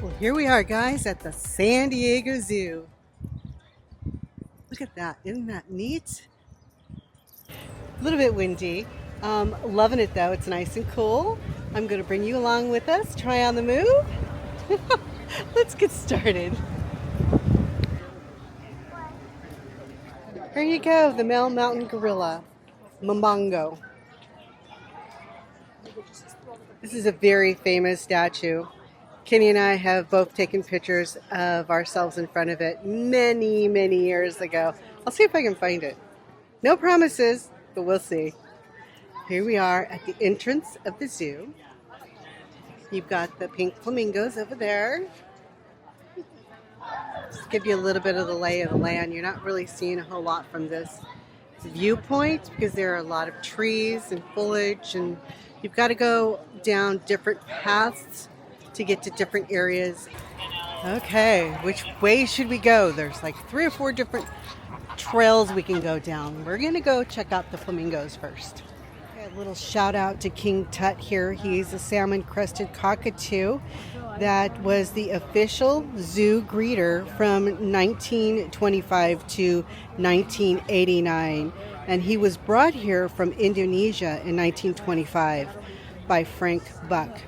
Well, here we are, guys, at the San Diego Zoo. Look at that. Isn't that neat? A little bit windy. Loving it, though. It's nice and cool. I'm going to bring you along with us. Try on the move. Let's get started. Here you go, the male mountain gorilla, Mbongo. This is a very famous statue. Kenny and I have both taken pictures of ourselves in front of it many, many years ago. I'll see if I can find it. No promises, but we'll see. Here we are at the entrance of the zoo. You've got the pink flamingos over there. Just give you a little bit of the lay of the land. You're not really seeing a whole lot from this viewpoint because there are a lot of trees and foliage, and you've got to go down different paths to get to different areas. Okay, which way should we go? There's like 3 or 4 different trails we can go down. We're going to go check out the flamingos first. Okay, a little shout out to King Tut here. He's a salmon-crested cockatoo that was the official zoo greeter from 1925 to 1989. And he was brought here from Indonesia in 1925 by Frank Buck.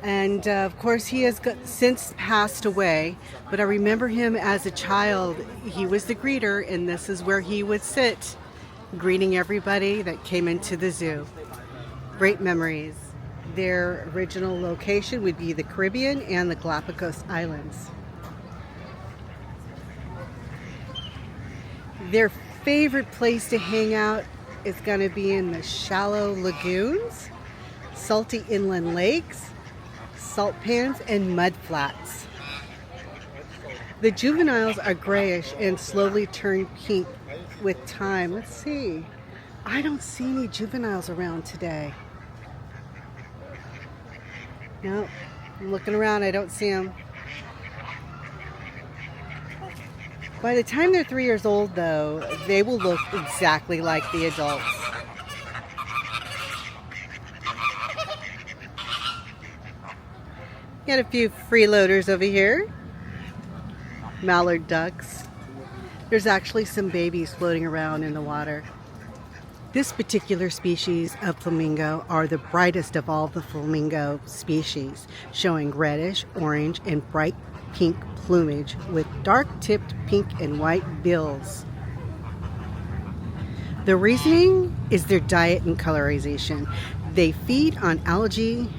And of course, he has since passed away, but I remember him as a child. He was the greeter, and this is where he would sit, greeting everybody that came into the zoo. Great memories. Their original location would be the Caribbean and the Galapagos Islands. Their favorite place to hang out is going to be in the shallow lagoons, salty inland lakes, salt pans, and mud flats. The juveniles are grayish and slowly turn pink with time. Let's see. I don't see any juveniles around today. No, I'm looking around. I don't see them. By the time they're 3 years old, though, they will look exactly like the adults. Got a few freeloaders over here. Mallard ducks. There's actually some babies floating around in the water. This particular species of flamingo are the brightest of all the flamingo species, showing reddish, orange, and bright pink plumage with dark-tipped pink and white bills. The reasoning is their diet and colorization. They feed on algae,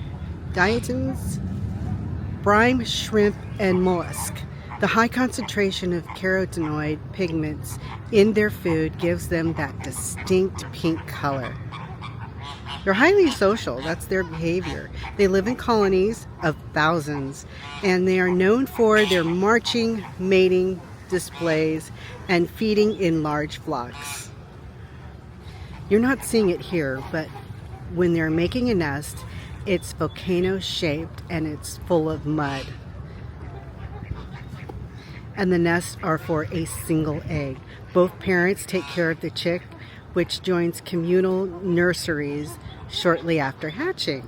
diatoms, brine, shrimp, and mollusk. The high concentration of carotenoid pigments in their food gives them that distinct pink color. They're highly social. That's their behavior. They live in colonies of thousands, and they are known for their marching, mating displays, and feeding in large flocks. You're not seeing it here, but when they're making a nest, it's volcano-shaped and it's full of mud. And the nests are for a single egg. Both parents take care of the chick, which joins communal nurseries shortly after hatching.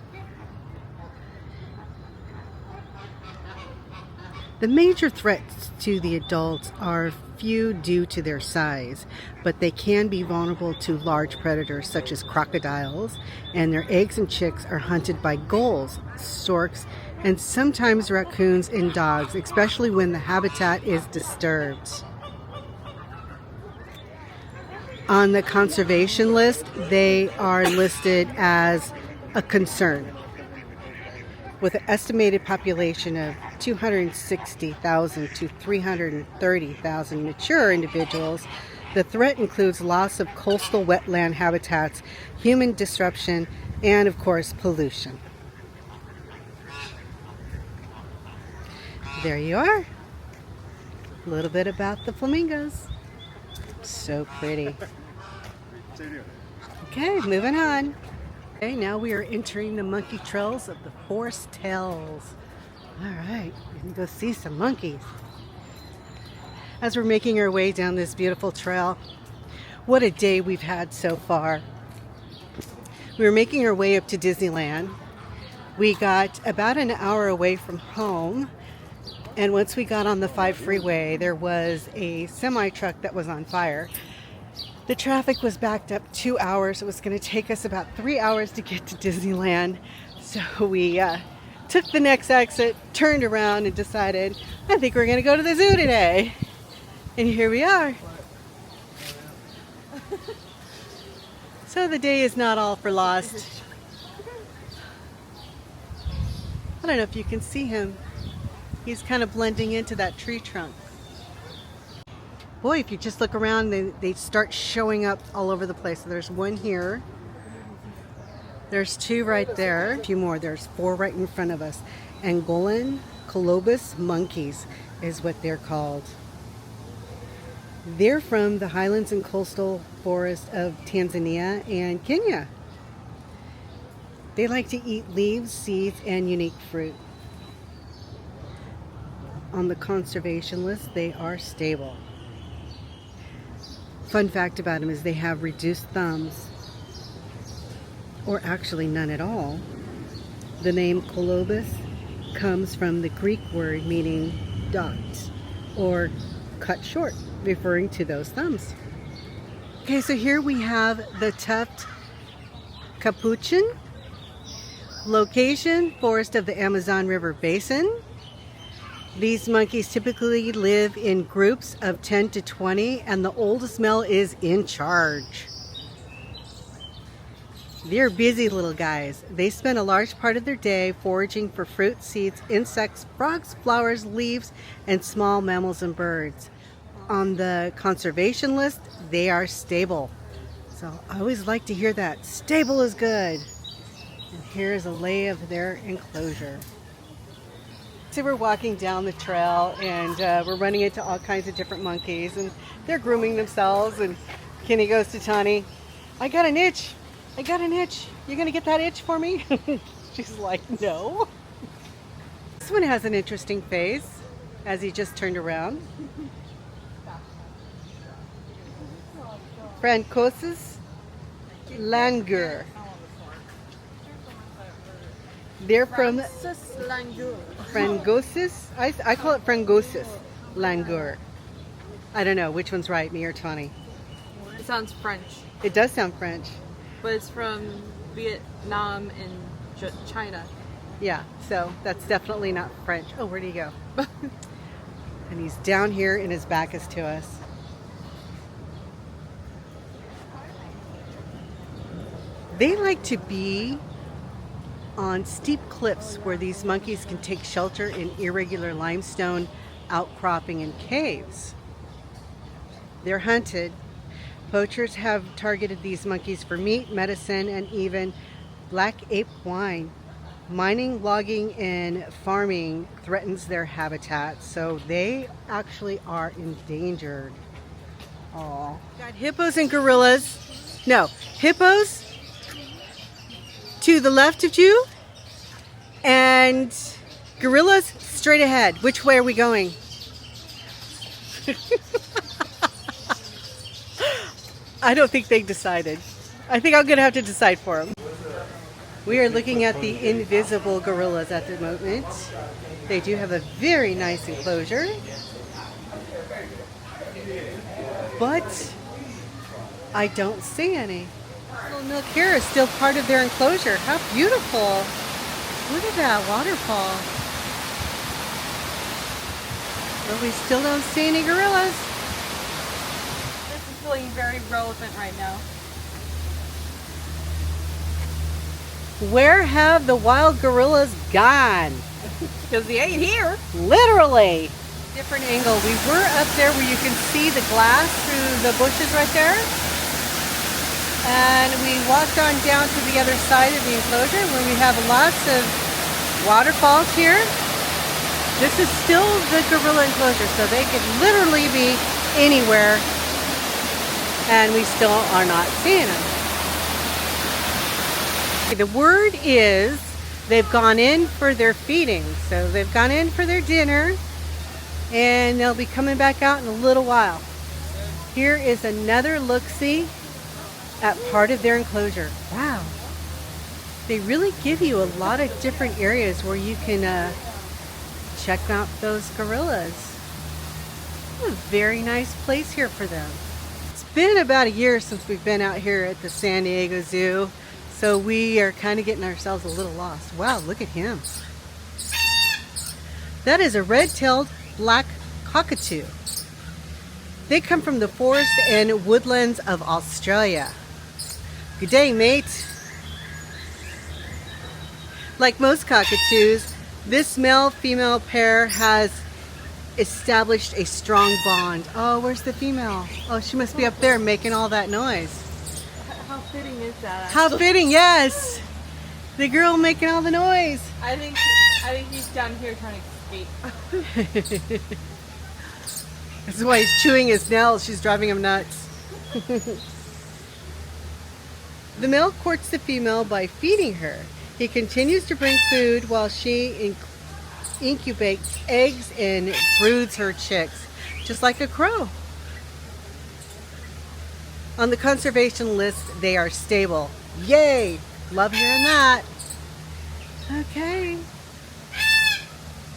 The major threats to the adults are few due to their size, but they can be vulnerable to large predators such as crocodiles, and their eggs and chicks are hunted by gulls, storks, and sometimes raccoons and dogs, especially when the habitat is disturbed. On the conservation list, they are listed as a concern. With an estimated population of 260,000 to 330,000 mature individuals, the threat includes loss of coastal wetland habitats, human disruption, and of course pollution. There you are. A little bit about the flamingos. So pretty. Okay, moving on. Okay, now we are entering the monkey trails of the Forest Hills. All right, we can go see some monkeys. As we're making our way down this beautiful trail, what a day we've had so far. We were making our way up to Disneyland. We got about an hour away from home And once we got on the 5 freeway, there was a semi truck that was on fire. The traffic was backed up 2 hours. It was going to take us about 3 hours to get to Disneyland. So we took the next exit, turned around, and decided, I think we're going to go to the zoo today. And here we are. So the day is not all for lost. I don't know if you can see him. He's kind of blending into that tree trunk. Boy, if you just look around, they start showing up all over the place. So there's one here. There's 2 right there. A few more. There's 4 right in front of us. Angolan colobus monkeys is what they're called. They're from the highlands and coastal forest of Tanzania and Kenya. They like to eat leaves, seeds, and unique fruit. On the conservation list, they are stable. Fun fact about them is they have reduced thumbs, or actually none at all. The name colobus comes from the Greek word meaning docked or cut short, referring to those thumbs. Okay, so here we have the tuft capuchin. Location, forest of the Amazon River Basin. These monkeys typically live in groups of 10 to 20, and the oldest male is in charge. They're busy little guys. They spend a large part of their day foraging for fruit, seeds, insects, frogs, flowers, leaves, and small mammals and birds. On the conservation list, they are stable. So I always like to hear that. Stable is good. And here's a lay of their enclosure. So we're walking down the trail and we're running into all kinds of different monkeys and they're grooming themselves, and Kenny goes to Tani, I got an itch. I got an itch. You gonna get that itch for me? She's like, no. This one has an interesting face as he just turned around. Francosis langur. They're from Frangosis. I call it Frangosis langur. I don't know which one's right, me or Tawny. It sounds French. It does sound French. But it's from Vietnam and China. Yeah, so that's definitely not French. Oh, where'd he go? And he's down here and his back is to us. They like to be on steep cliffs where these monkeys can take shelter in irregular limestone outcropping and caves. They're hunted. Poachers have targeted these monkeys for meat, medicine, and even black ape wine. Mining, logging, and farming threatens their habitat, so they actually are endangered. Aw. Got hippos and gorillas. No, hippos to the left of you, and gorillas straight ahead. Which way are we going? I don't think they decided. I think I'm going to have to decide for them. We are looking at the invisible gorillas at the moment. They do have a very nice enclosure. But I don't see any. Little milk here is still part of their enclosure. How beautiful. Look at that waterfall. But we still don't see any gorillas. This is feeling very relevant right now. Where have the wild gorillas gone? Because they ain't here. Literally. Different angle. We were up there where you can see the glass through the bushes right there. And we walked on down to the other side of the enclosure where we have lots of waterfalls here. This is still the gorilla enclosure, so they could literally be anywhere, and we still are not seeing them. The word is they've gone in for their feeding, so they've gone in for their dinner, and they'll be coming back out in a little while. Here is another look-see at part of their enclosure. Wow. They really give you a lot of different areas where you can check out those gorillas. A very nice place here for them. It's been about a year since we've been out here at the San Diego Zoo, so we are kind of getting ourselves a little lost. Wow, look at him. That is a red-tailed black cockatoo. They come from the forest and woodlands of Australia. Good day, mate. Like most cockatoos, this male-female pair has established a strong bond. Oh, where's the female? Oh, she must be up there making all that noise. How fitting is that? How fitting, yes. The girl making all the noise. I think he's down here trying to escape. This is why he's chewing his nails. She's driving him nuts. The male courts the female by feeding her. He continues to bring food while she incubates eggs and broods her chicks, just like a crow. On the conservation list, they are stable. Yay! Love hearing that. Okay.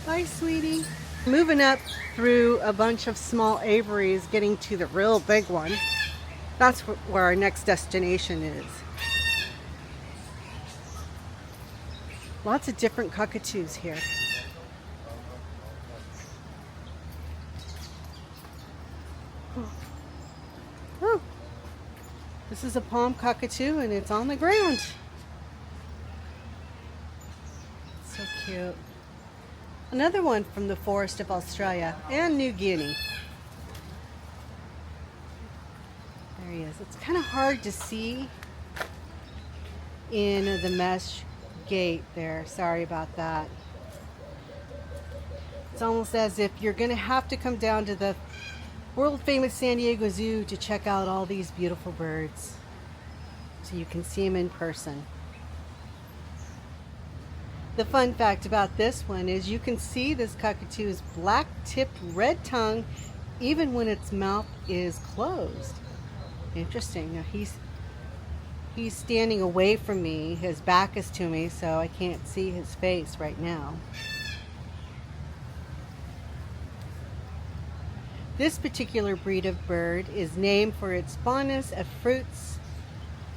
Bye, sweetie. Moving up through a bunch of small aviaries, getting to the real big one. That's where our next destination is. Lots of different cockatoos here. Oh, this is a palm cockatoo and it's on the ground. So cute. Another one from the forest of Australia and New Guinea. There he is. It's kind of hard to see in the mesh gate there. Sorry about that. It's almost as if you're going to have to come down to the world famous San Diego Zoo to check out all these beautiful birds so you can see them in person. The fun fact about this one is you can see this cockatoo's black tipped red tongue even when its mouth is closed. Interesting. Now he's standing away from me. His back is to me, so I can't see his face right now. This particular breed of bird is named for its fondness of fruits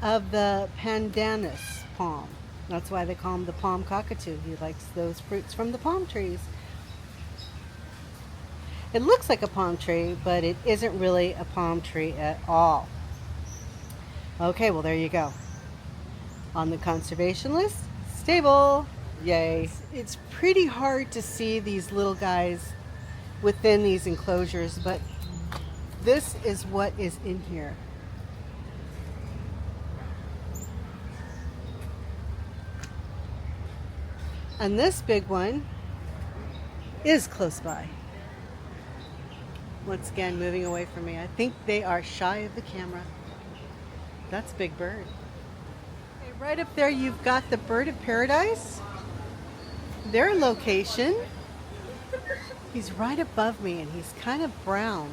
of the pandanus palm. That's why they call him the palm cockatoo. He likes those fruits from the palm trees. It looks like a palm tree, but it isn't really a palm tree at all. Okay, well, there you go. On the conservation list, stable. Yay. It's pretty hard to see these little guys within these enclosures, but this is what is in here. And this big one is close by. Once again, moving away from me. I think they are shy of the camera. That's a big bird. Okay, right up there you've got the bird of paradise. Their location, he's right above me and he's kind of brown.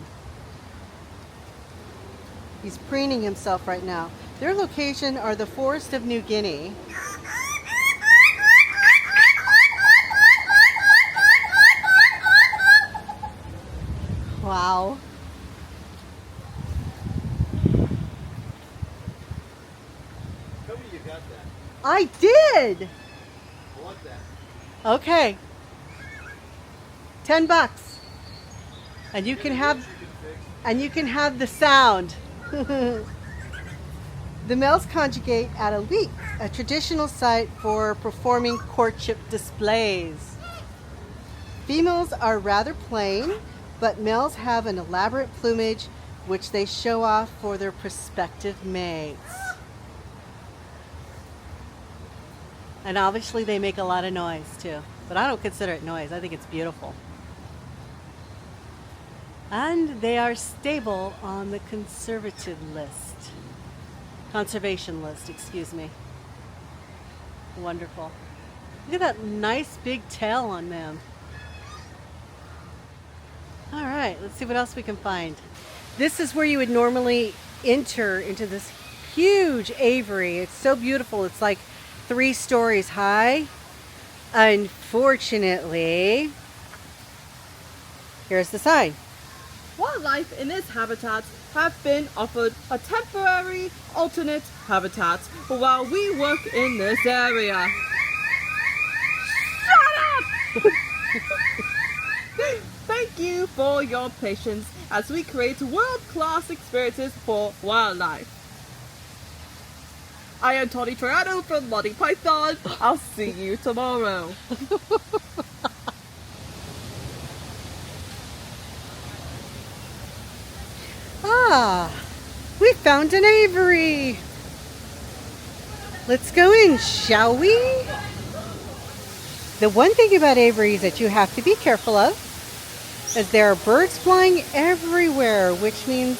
He's preening himself right now. Their location are the forest of New Guinea. Wow. Tell me you got that. I did. I want that. Okay. $10. And you can have the sound. The males conjugate at a leek, a traditional site for performing courtship displays. Females are rather plain, but males have an elaborate plumage which they show off for their prospective mates. And obviously they make a lot of noise too, but I don't consider it noise. I think it's beautiful. And they are stable on the conservation list, excuse me. Wonderful. Look at that nice big tail on them. All right, let's see what else we can find. This is where you would normally enter into this huge aviary. It's so beautiful. It's like 3 stories high. Unfortunately, Here's the sign. Wildlife in its habitats have been offered a temporary alternate habitat while we work in this area. Shut up! Thank you for your patience as we create world-class experiences for wildlife. I am Tony Triado from Monty Python. I'll see you tomorrow. Ah, we found an aviary. Let's go in, shall we? The one thing about aviaries that you have to be careful of is there are birds flying everywhere, which means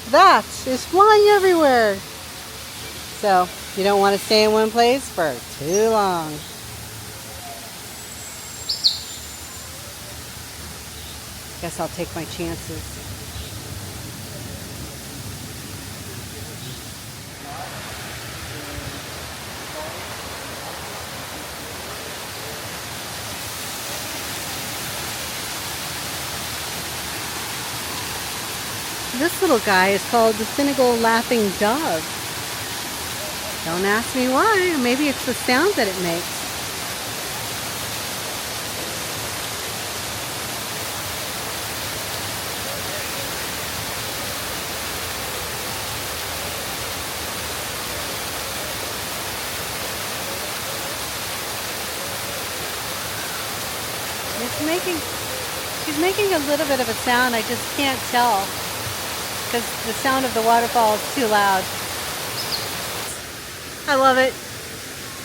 that is flying everywhere. So you don't want to stay in one place for too long. Guess I'll take my chances. This little guy is called the Senegal laughing dove. Don't ask me why. Maybe it's the sound that it makes. He's making a little bit of a sound. I just can't tell because the sound of the waterfall is too loud. I love it.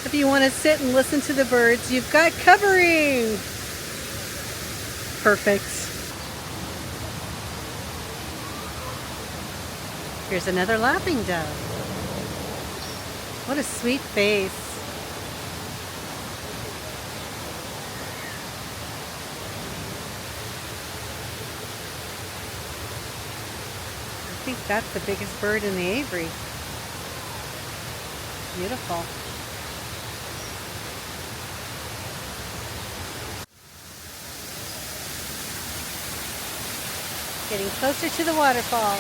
If you want to sit and listen to the birds, you've got covering. Perfect. Here's another laughing dove. What a sweet face. I think that's the biggest bird in the aviary. Beautiful. Getting closer to the waterfall.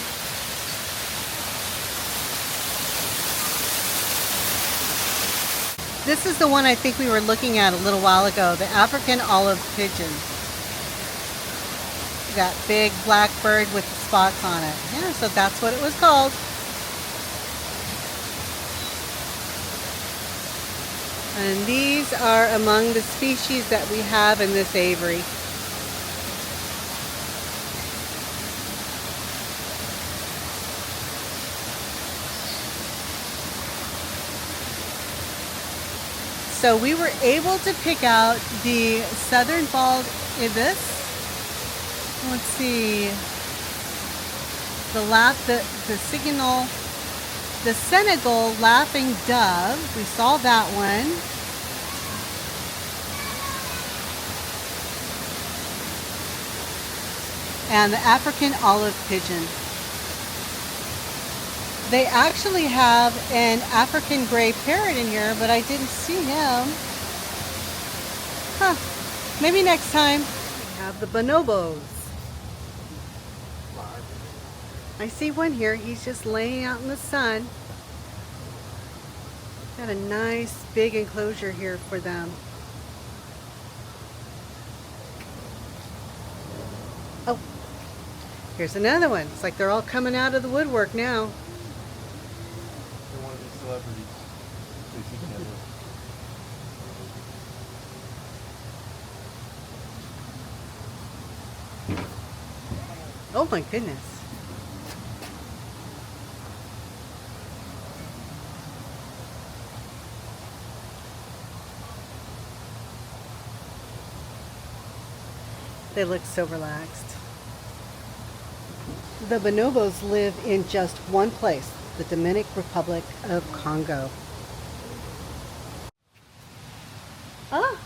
This is the one I think we were looking at a little while ago, the African olive pigeon. That big black bird with the spots on it. Yeah, so that's what it was called. And these are among the species that we have in this aviary. So we were able to pick out the southern bald ibis. Let's see. The Senegal laughing dove. We saw that one. And the African olive pigeon. They actually have an African gray parrot in here, but I didn't see him. Huh. Maybe next time. We have the bonobos. I see one here. He's just laying out in the sun. Got a nice big enclosure here for them. Oh, here's another one. It's like they're all coming out of the woodwork now. They're one of these celebrities. Oh my goodness. They look so relaxed. The bonobos live in just one place, the Dominican Republic of Congo. Ah,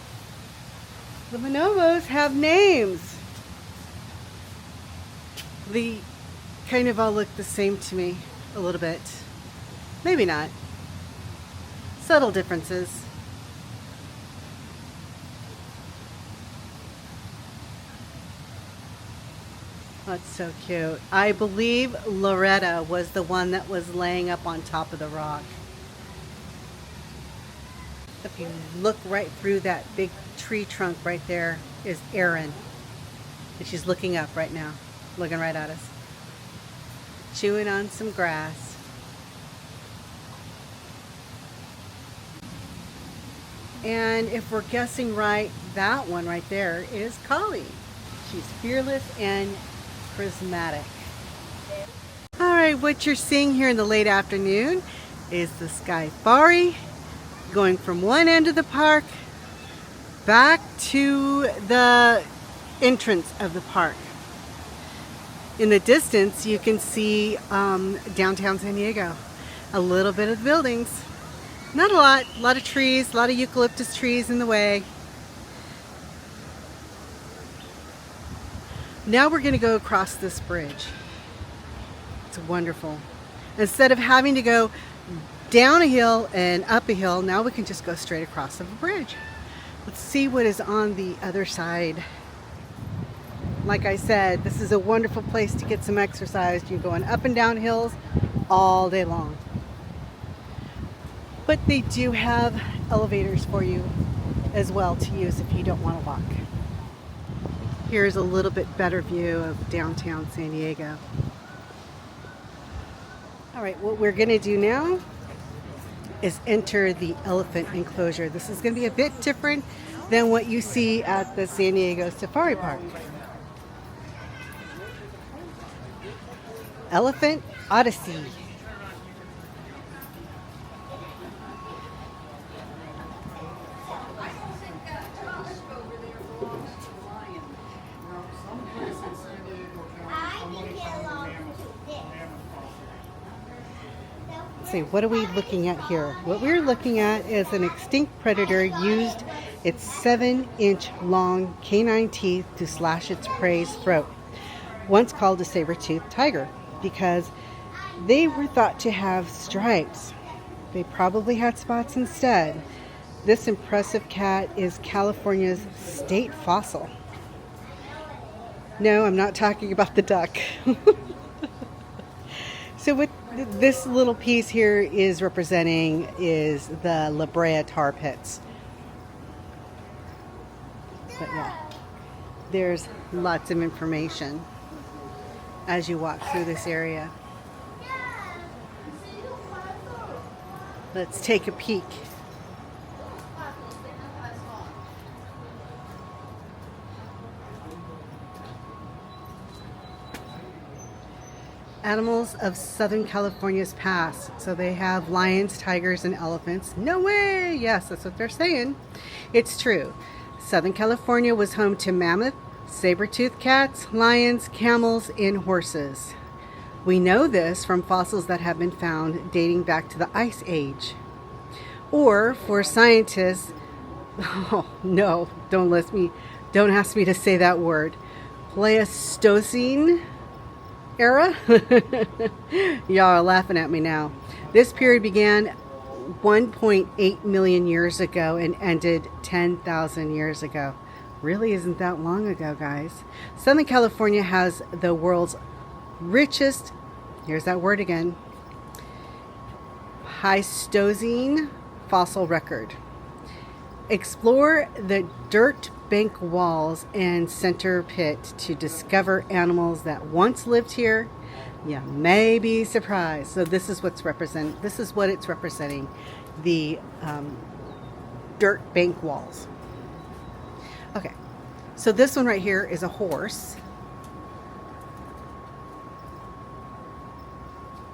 the bonobos have names. They kind of all look the same to me, a little bit. Maybe not. Subtle differences. That's so cute. I believe Loretta was the one that was laying up on top of the rock. If you look right through that big tree trunk right there is Erin. And she's looking up right now, looking right at us. Chewing on some grass. And if we're guessing right, that one right there is Collie. She's fearless and charismatic. All right, what you're seeing here in the late afternoon is the safari going from one end of the park back to the entrance of the park. In the distance, you can see downtown San Diego. A little bit of the buildings. Not a lot of trees, a lot of eucalyptus trees in the way. Now we're going to go across this bridge. It's wonderful. Instead of having to go down a hill and up a hill, now we can just go straight across the bridge. Let's see what is on the other side. Like I said, this is a wonderful place to get some exercise. You're going up and down hills all day long. But they do have elevators for you as well to use if you don't want to walk. Here's a little bit better view of downtown San Diego. All right, what we're going to do now is enter the elephant enclosure. This is going to be a bit different than what you see at the San Diego Safari Park. Elephant Odyssey. Let's see, what are we looking at here? What we're looking at is an extinct predator used its 7-inch long canine teeth to slash its prey's throat, once called a saber-toothed tiger, because they were thought to have stripes. They probably had spots instead. This impressive cat is California's state fossil. No, I'm not talking about the duck. So what this little piece here is representing is the La Brea tar pits. But yeah, there's lots of information as you walk through this area. Let's take a peek. Animals of Southern California's past. So they have lions, tigers, and elephants. No way! Yes, that's what they're saying. It's true. Southern California was home to mammoth, saber-toothed cats, lions, camels, and horses. We know this from fossils that have been found dating back to the Ice Age. Or for scientists, oh no, don't ask me to say that word. Pleistocene era? Y'all are laughing at me now. This period began 1.8 million years ago and ended 10,000 years ago. Really isn't that long ago, guys. Southern California has the world's richest, here's that word again, Pleistocene fossil record. Explore the dirt bank walls and center pit to discover animals that once lived here. You may be surprised. So this is what it's representing, the dirt bank walls. Okay, so this one right here is a horse.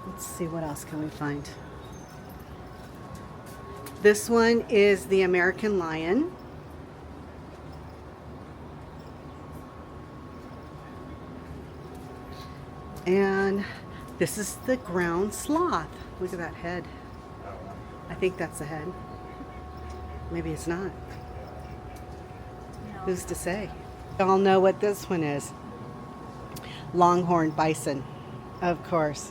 Let's see, what else can we find? This one is the American lion. And this is the ground sloth. Look at that head. I think that's the head. Maybe it's not. Who's to say? Y'all know what this one is. Longhorn bison, of course.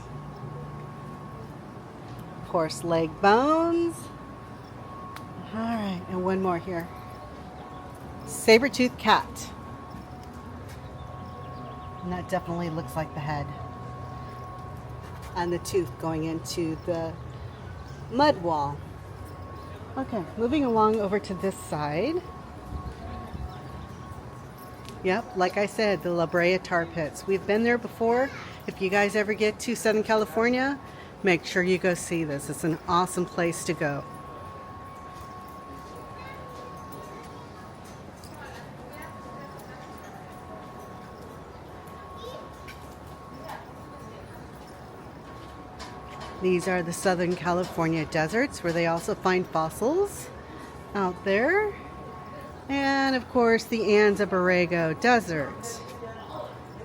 Horse leg bones. All right, and one more here. Saber-toothed cat. And that definitely looks like the head. And the tooth going into the mud wall. Okay, moving along over to this side. Yep, like I said, the La Brea tar pits. We've been there before. If you guys ever get to Southern California, make sure you go see this. It's an awesome place to go. These are the Southern California deserts where they also find fossils out there. And of course the Andes of Borrego Desert.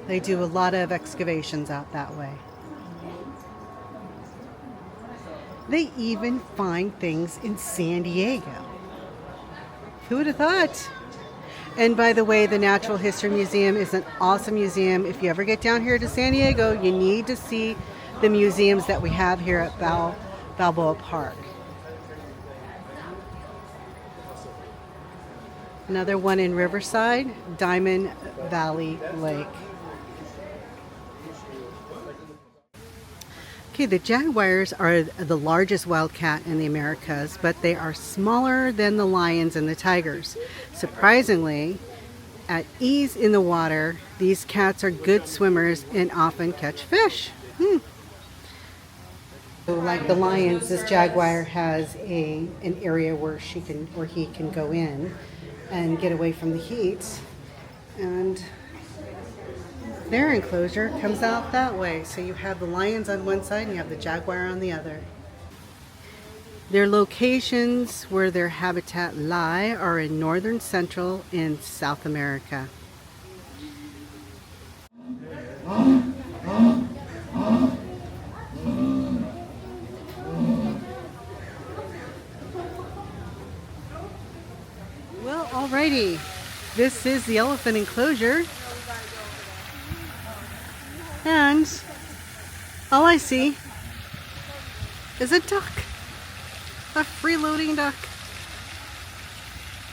They do a lot of excavations out that way. They even find things in San Diego. Who would have thought? And by the way, the Natural History Museum is an awesome museum. If you ever get down here to San Diego, you need to see the museums that we have here at Balboa Park. Another one in Riverside, Diamond Valley Lake. Okay, the jaguars are the largest wildcat in the Americas, but they are smaller than the lions and the tigers. Surprisingly, at ease in the water, these cats are good swimmers and often catch fish. So like the lions, this jaguar has an area where he can go in and get away from the heat, and their enclosure comes out that way. So you have the lions on one side and you have the jaguar on the other. Their locations where their habitat lie are in northern, central, and South America. Well, alrighty. This is the elephant enclosure. And all I see is a duck. A freeloading duck.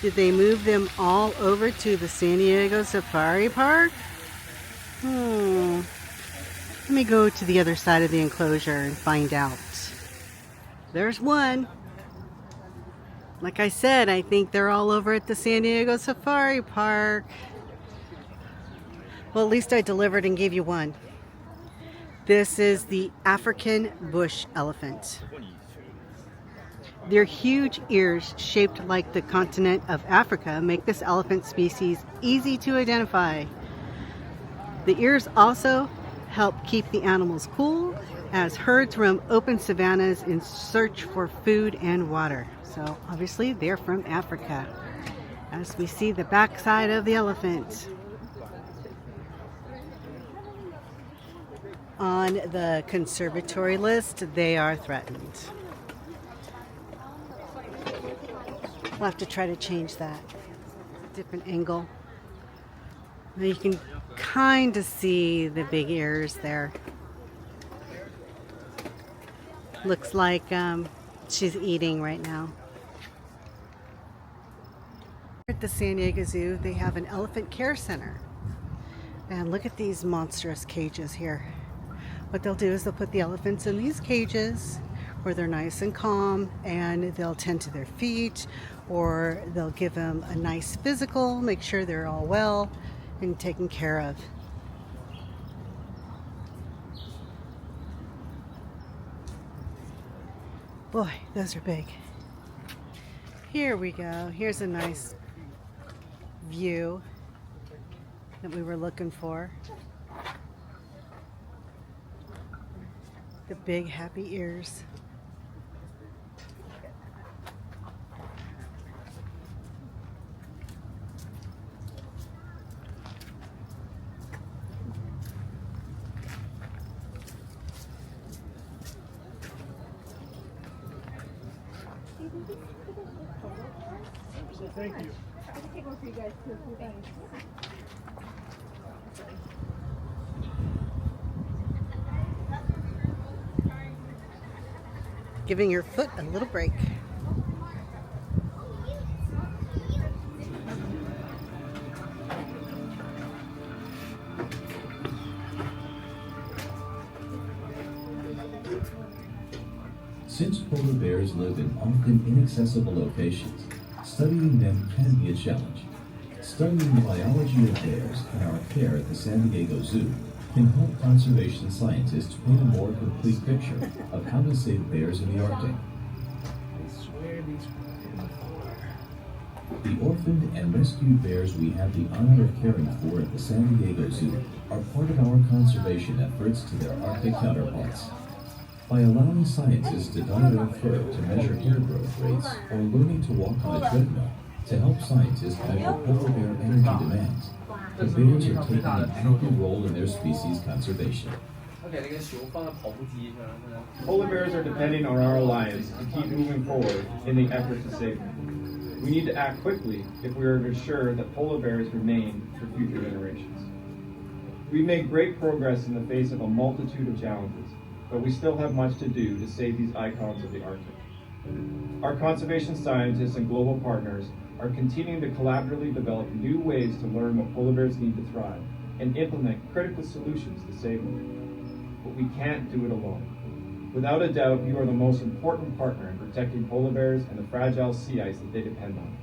Did they move them all over to the San Diego Safari Park? Let me go to the other side of the enclosure and find out. There's one. Like I said, I think they're all over at the San Diego Safari Park. Well, at least I delivered and gave you one. This is the African bush elephant. Their huge ears, shaped like the continent of Africa, make this elephant species easy to identify. The ears also help keep the animals cool as herds roam open savannas in search for food and water. So obviously they're from Africa. As we see the backside of the elephant. On the conservatory list, they are threatened. We'll have to try to change that. Different angle. Now you can kind of see the big ears there. Looks like she's eating right now. At the San Diego Zoo, they have an elephant care center. And look at these monstrous cages here. What they'll do is they'll put the elephants in these cages where they're nice and calm, and they'll tend to their feet, or they'll give them a nice physical, make sure they're all well and taken care of. Boy, those are big. Here we go. Here's a nice view that we were looking for. The big happy ears. Thank you. Giving your foot a little break. polar bears live in often inaccessible locations. Studying them can be a challenge. Studying the biology of bears in our care at the San Diego Zoo can help conservation scientists paint a more complete picture of how to save bears in the Arctic. The orphaned and rescued bears we have the honor of caring for at the San Diego Zoo are part of our conservation efforts to their Arctic counterparts. By allowing scientists to dye their fur to measure hair growth rates or learning to walk on a treadmill to help scientists measure polar bear energy demands, the bears are taking an active role in their species conservation. Polar bears are depending on our alliance to keep moving forward in the effort to save them. We need to act quickly if we are to ensure that polar bears remain for future generations. We've made great progress in the face of a multitude of challenges, but we still have much to do to save these icons of the Arctic. Our conservation scientists and global partners are continuing to collaboratively develop new ways to learn what polar bears need to thrive and implement critical solutions to save them. But we can't do it alone. Without a doubt, you are the most important partner in protecting polar bears and the fragile sea ice that they depend on.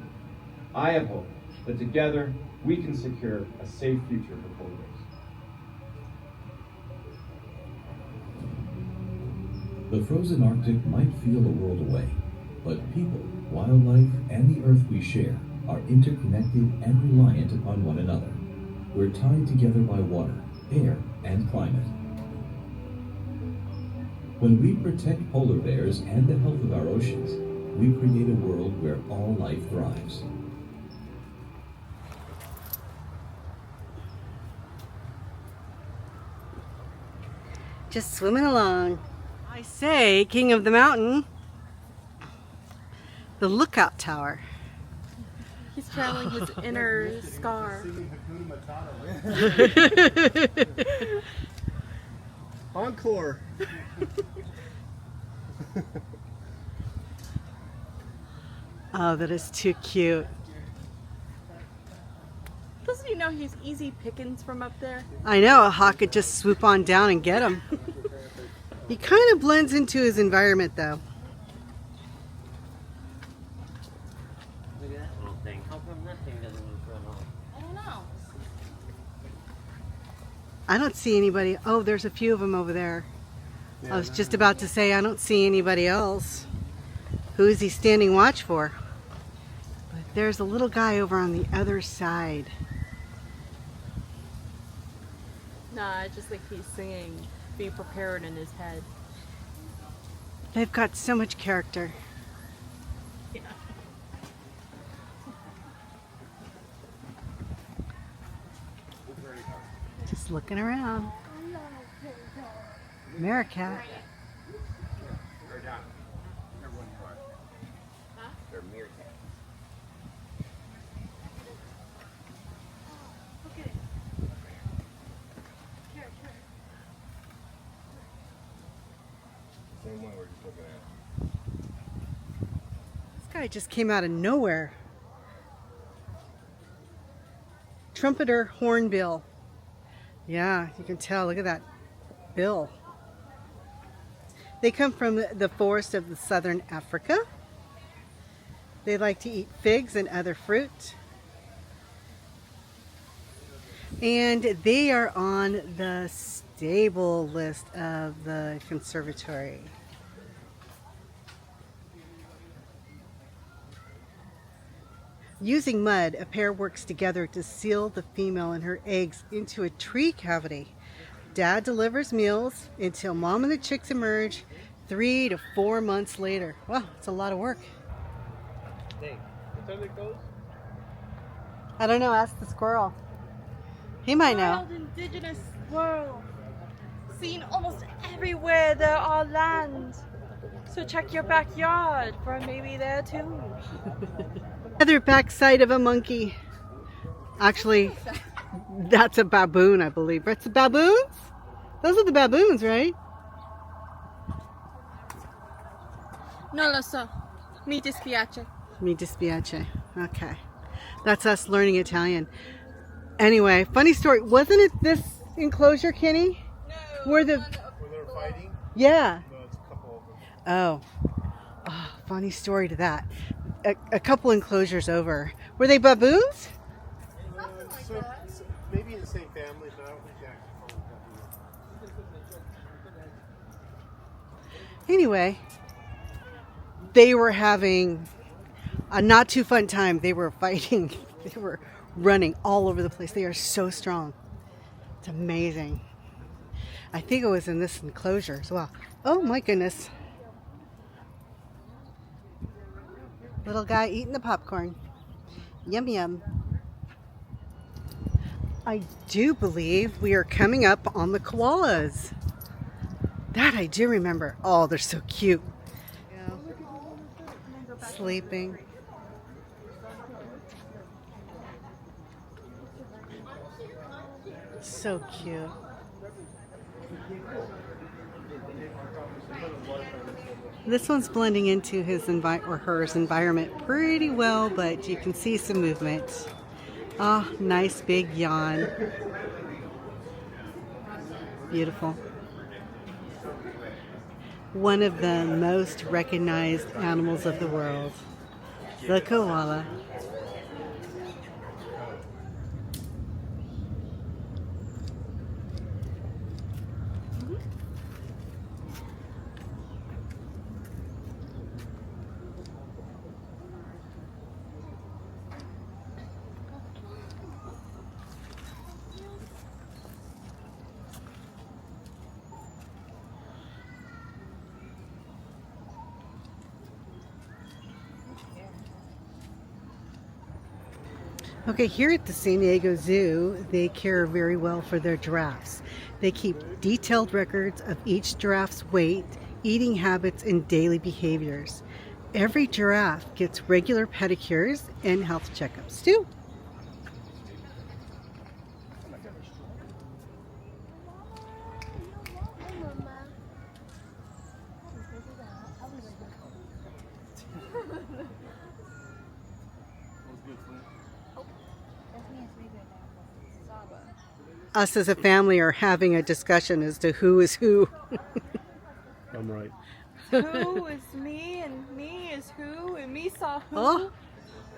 I have hope that together we can secure a safe future for polar bears. The frozen Arctic might feel a world away, but people, wildlife, and the Earth we share are interconnected and reliant upon one another. We're tied together by water, air, and climate. When we protect polar bears and the health of our oceans, we create a world where all life thrives. Just swimming along. I say, King of the Mountain, the lookout tower. He's channeling his inner Scar. Encore. Oh, that is too cute. Doesn't he know he's easy pickings from up there? I know, a hawk could just swoop on down and get him. He kind of blends into his environment, though. Look at that little thing. How come that thing doesn't move run off? I don't know. I don't see anybody. Oh, there's a few of them over there. I was just about to say, I don't see anybody else. Who is he standing watch for? But there's a little guy over on the other side. Nah, I just think he's singing "Be Prepared" in his head. They've got so much character. Yeah. Just looking around. Meerkat. They're meerkats. Same one we're just looking at. This guy just came out of nowhere. Trumpeter hornbill. Yeah, you can tell. Look at that bill. They come from the forest of the southern Africa. They like to eat figs and other fruit. And they are on the stable list of the conservatory. Using mud, a pair works together to seal the female and her eggs into a tree cavity. Dad delivers meals until mom and the chicks emerge 3 to 4 months later. Wow, it's a lot of work. Hey, what time it goes? I don't know, ask the squirrel. He might know. Wild indigenous world. Seen almost everywhere there are land. So check your backyard for maybe there too. Other backside of a monkey. Actually, that's a baboon, I believe. That's the baboons? Those are the baboons, right? No lo so. Mi dispiace. Mi dispiace. Okay. That's us learning Italian. Anyway, funny story. Wasn't it this enclosure, Kenny? No. Where the... Where they're fighting? Yeah. No, it's a couple of them. Oh. funny story to that. A couple enclosures over. Were they baboons? Maybe in the same family, but I don't think they actually Anyway, they were having a not too fun time. They were fighting. They were running all over the place. They are so strong. It's amazing. I think it was in this enclosure as well. Oh my goodness. Little guy eating the popcorn. Yum yum. I do believe we are coming up on the koalas. That I do remember. Oh, they're so cute. Yeah. Sleeping. So cute. This one's blending into his hers environment pretty well, but you can see some movement. Oh, nice big yawn. Beautiful. One of the most recognized animals of the world, the koala. Okay, here at the San Diego Zoo, they care very well for their giraffes. They keep detailed records of each giraffe's weight, eating habits, and daily behaviors. Every giraffe gets regular pedicures and health checkups too. Us as a family are having a discussion as to who is who. I'm right. Who is me and me is who and me saw who? Oh,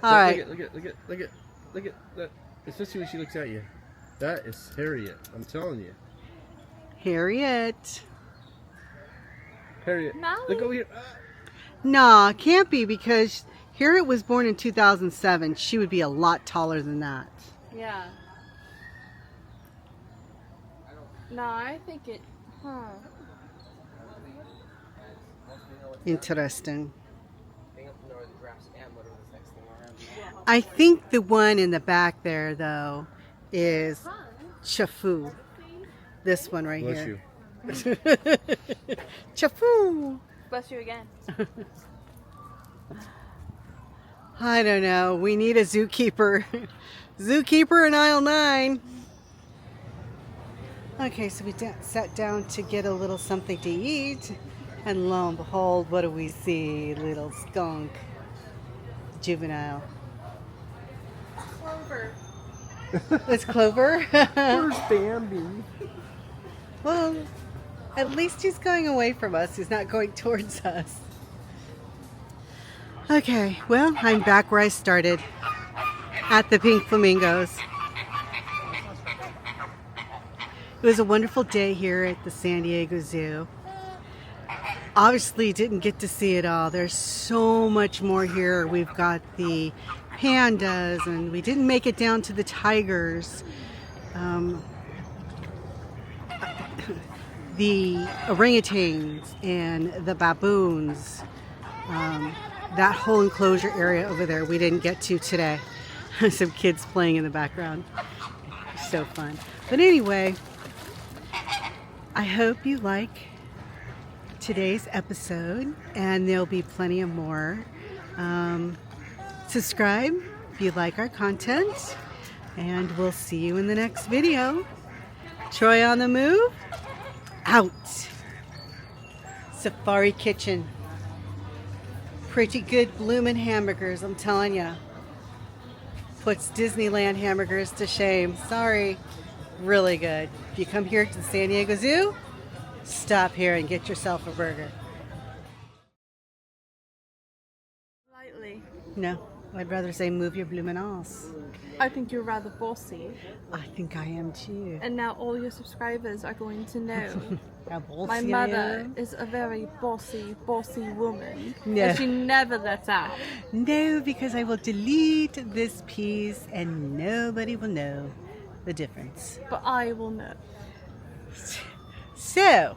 all right. Look at that. Especially when she looks at you. That is Harriet. I'm telling you. Harriet. Harriet. Molly. Look over here. Nah, can't be because Harriet was born in 2007. She would be a lot taller than that. Yeah. No, I think it. Interesting. I think the one in the back there, though, is Chafu. This one right Bless here. you. Chafu. Bless you again. I don't know. We need a zookeeper. Zookeeper in aisle 9. Okay, so we sat down to get a little something to eat. And lo and behold, what do we see? Little skunk. Juvenile. Clover. It's Clover? Where's Bambi? Well, at least he's going away from us. He's not going towards us. Okay, well, I'm back where I started. At the Pink Flamingos. It was a wonderful day here at the San Diego Zoo. Obviously didn't get to see it all. There's so much more here. We've got the pandas and we didn't make it down to the tigers. The orangutans and the baboons. That whole enclosure area over there we didn't get to today. Some kids playing in the background. So fun. But anyway, I hope you like today's episode, and there'll be plenty of more. Subscribe if you like our content, and we'll see you in the next video. Troy on the move, out. Safari Kitchen. Pretty good bloomin' hamburgers, I'm telling ya. Puts Disneyland hamburgers to shame. Sorry. Really good. If you come here to the San Diego Zoo, stop here and get yourself a burger. Slightly. No, I'd rather say move your bloomin' ass. I think you're rather bossy. I think I am too. And now all your subscribers are going to know How bossy my I mother am. is a very bossy woman. No. And she never lets out. No, because I will delete this piece and nobody will know the difference. But I will know. So,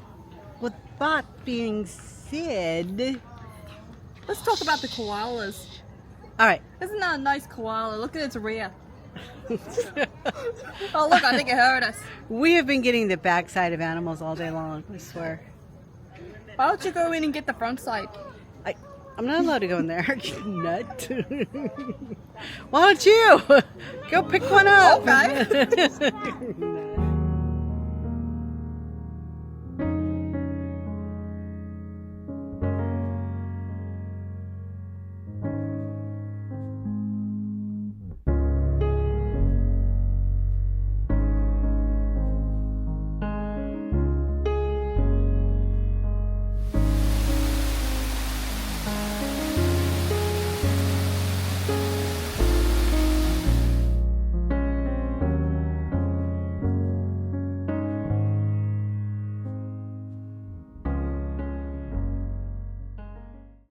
with that being said, Let's talk about the koalas. all right. Isn't that a nice koala? Look at its rear. Oh, look, I think it heard us. We have been getting the backside of animals all day long, I swear. Why don't you go in and get the front side? I'm not allowed to go in there, you nut. Why don't you? Go pick one up. Okay. No.